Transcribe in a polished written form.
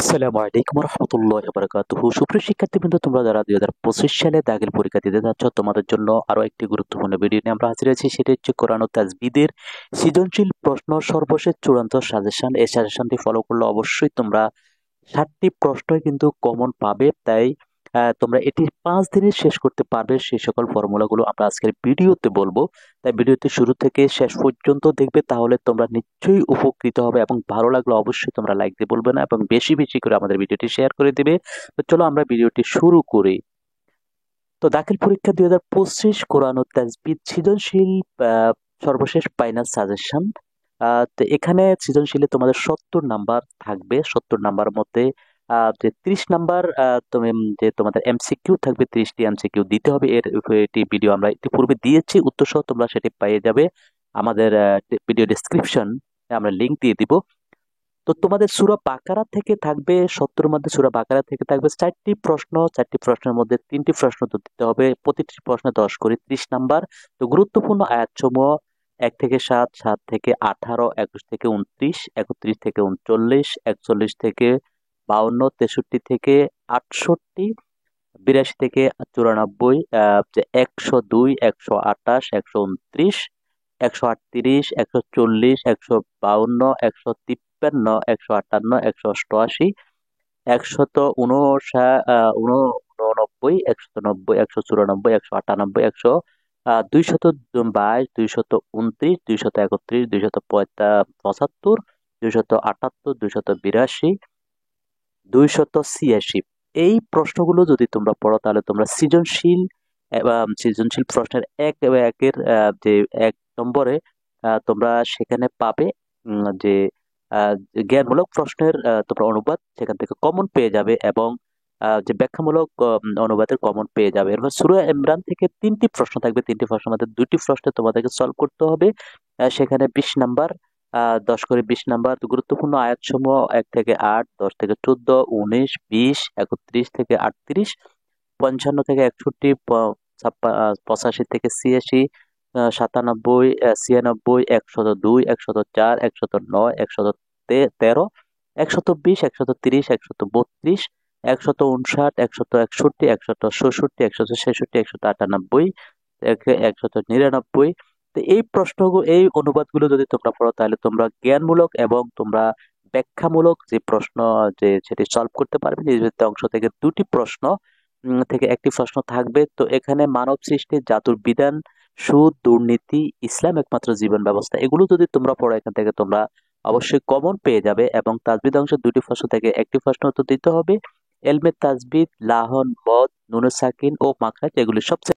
আসসালামু আলাইকুম রহমতুল্লাহি ওয়া বারাকাতুহু। সুপ্রিয় শিক্ষার্থীবৃন্দ, তোমরা যারা 2025 সালে দাখিল পরীক্ষা দিতে যাচ্ছ, তোমাদের জন্য আরো একটি গুরুত্বপূর্ণ ভিডিও নিয়ে আমরা হাজির আছি। সেটা হচ্ছে কোরআন ও তাজবিদের সৃজনশীল প্রশ্ন সর্বশেষ চূড়ান্ত সাজেশন। এই সাজেশনটি ফলো করলে অবশ্যই তোমরা 7টি প্রশ্নই কিন্তু কমন পাবে। তাই তোমরা এটি 5 দিনে শেষ করতে পারবে। সেই সকল ফর্মুলাগুলো আমরা আজকের ভিডিওতে বলবো। তাই ভিডিওটি শুরু থেকে শেষ পর্যন্ত দেখবে, তাহলে তোমরা নিশ্চয়ই উপকৃত হবে। এবং ভালো লাগলে অবশ্যই তোমরা লাইক দিয়ে বলবে না, এবং বেশি বেশি করে আমাদের ভিডিওটি শেয়ার করে দিবে। তো চলো আমরা ভিডিওটি শুরু করি। তো দাখিল পরীক্ষা 2025 কোরআন ও তাজবিদ সৃজনশীল সর্বশেষ ফাইনাল সাজেশন। তো এখানে সৃজনশীলে তোমাদের 70 নাম্বার থাকবে। 70 নাম্বার মধ্যে যে 30 নাম্বার তুমি যে তোমাদের এমসিকিউ থাকবে, 30টি এমসিকিউ দিতে হবে। এটি ভিডিও আমরা ইতিপূর্বে দিয়েছি, উত্তর সহ তোমরা সেটি পেয়ে যাবে আমাদের ভিডিও ডেসক্রিপশন, আমরা লিংক দিয়ে দিব। তো তোমাদের সূরা বাকারা থেকে থাকবে 70 মধ্যে, সূরা বাকারা থেকে থাকবে 4টি প্রশ্ন। 4টি প্রশ্নের মধ্যে 3টি প্রশ্ন উত্তর দিতে হবে। প্রতিটি প্রশ্নে 10 করে 30 নাম্বার। তো গুরুত্বপূর্ণ আয়াতসমূহ 1 থেকে 7, 7 থেকে 18, 21 থেকে 29, 31 থেকে 39, 41 থেকে 52, 63 থেকে 68, 82 থেকে 94, 102, 128, 129, 138, 140, 152, 153, 158, 188, 199, 190, 194, 198, 222, 229, 231, 275, 278, 282, 286। এই প্রশ্নগুলো যদি তোমরা পড়ো, তাহলে তোমরা সৃজনশীল সৃজনশীল প্রশ্নের একের যে 1 নম্বরে তোমরা সেখানে পাবে যে জ্ঞানমূলক প্রশ্নের তোমরা অনুবাদ সেখান থেকে কমন পেয়ে যাবে, এবং যে ব্যাখ্যামূলক অনুবাদের কমন পেয়ে যাবে। এরপর সূরা ইমরান থেকে 3টি প্রশ্ন থাকবে। 3টি প্রশ্নের মধ্যে 2টি প্রশ্ন তোমাদেরকে সলভ করতে হবে। সেখানে 20 নাম্বার, 10 করে 20 নাম্বার। তো গুরুত্বপূর্ণ আয়াতসমূহ 1 থেকে 8, 10 থেকে 14, 19, 20, 31 থেকে 38, 55 থেকে 61, 85 থেকে 86, 97, 96, 102, 104, 109, 113, 120, 130, 132, 159, 161, 166, 166, 198, 199। তো এই প্রশ্নগুলো, এই অনুবাদগুলো যদি তোমরা পড়ো, তাহলে তোমরা জ্ঞানমূলক এবং তোমরা ব্যাখ্যামূলক যে প্রশ্ন যে সেটি সলভ করতে পারবে। নির্ধারিত অংশ থেকে 2টি প্রশ্ন থেকে 1টি প্রশ্ন থাকবে। তো এখানে মানব সৃষ্টি, জাদুর বিধান, সুদ, দুর্নীতি, ইসলাম একমাত্র জীবন ব্যবস্থা, এগুলো যদি তোমরা পড়ো, এখান থেকে তোমরা অবশ্যই কমন পেয়ে যাবে। এবং তাজবিদ অংশের 2টি প্রশ্ন থেকে 1টি প্রশ্ন উত্তর দিতে হবে। এলমে তাজবিদ, লাহন, মদ, নুনে সাকিন ও মাখরাজ, এগুলি সবচেয়ে